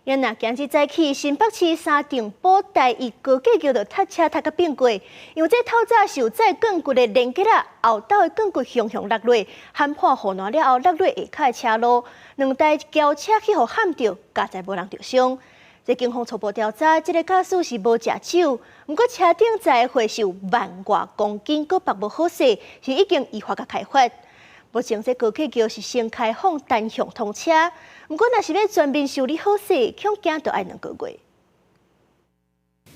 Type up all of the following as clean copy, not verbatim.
因若今日早起，新北市三重宝台一高架桥就塞车塞到变过，因为这透早受载钢骨的连接啊，后斗的钢骨向落落，喊破护栏了后落下骹的车路，两台轿车去互撼到，加载无人受伤。这警方初步调查，这个驾驶是无食酒，不过车顶载的回收万外公斤，佫绑无好势，是已经依法甲开发。目前这高架桥是先开放单向通车，不过若是要全面修理好势，恐惊就要2个月。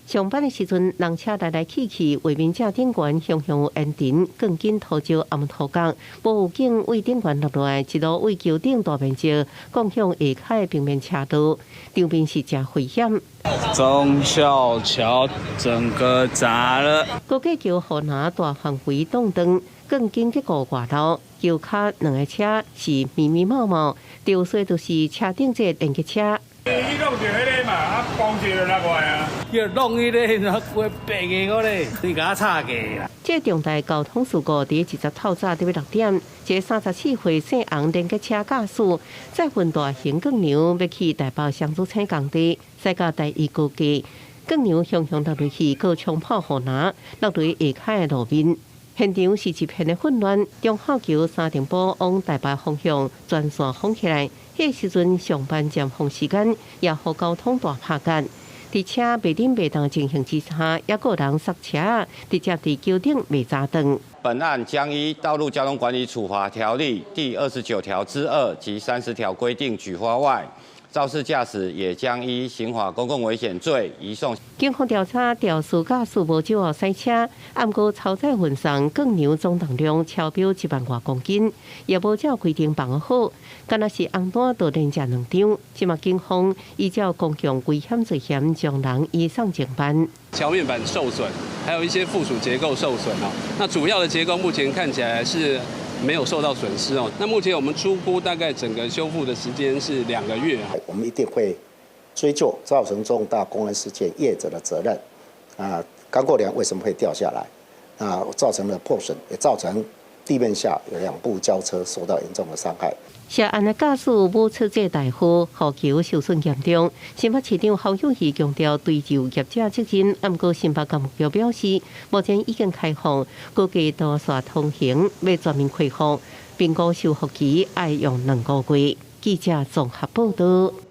上班的时阵，人车来来去去，为民者顶悬向有烟尘，钢筋涂招暗涂角，无警为顶悬落来，一路为桥顶大面积共向下骹的平面车道，场面是真危险。忠孝桥整个砸了，高架桥护栏大范围挡断，钢筋结构外露，桥骹两个车是密密麻麻，掉水就是车顶这连接车。伊弄着迄个嘛，啊，光着落来啊！要弄迄个，然后会白个个咧，你甲我插个啦。这重大交通事故伫20透早伫6点，这34岁姓洪连接车驾驶载运大型钢牛要去大埔双子岭工地，驶到第一高架，钢牛向落去，佫冲破护栏，落在下骹的路面。现场是一片的混乱，中孝桥三重埔往大埔方向全线封起来。迄时阵上班尖峰时间，也互交通大拍干。伫车袂顶袂当情形之下，也有人塞车，直接伫桥顶袂扎断。本案将依《道路交通管理处罚条例》第29条之2及30条规定举发外，肇事驾驶也将依刑法公共危险罪移送。警方调查肇事驾驶无酒后驶车，暗过超载运送钢牛总重量超标1万多公斤，也无照规定绑好，敢若是红单就连食2张。即马警方依照公共危险罪嫌将人移送警办。桥面板受损，还有一些附属结构受损哦。那主要的结构目前看起来是没有受到损失哦。那目前我们初估大概整个修复的时间是2个月。我们一定会追究造成重大公安事件业者的责任。钢构梁为什么会掉下来？造成了破损，也造成地面下有2部轿车受到严重的伤害。涉案的驾驶无出这大祸，护桥受损严重。新北市长侯友宜强调追究业者责任，不过新北甲目标表示，目前已经开放高架多线通行，要全面开放，并估修复期要用2个月。记者综合报道。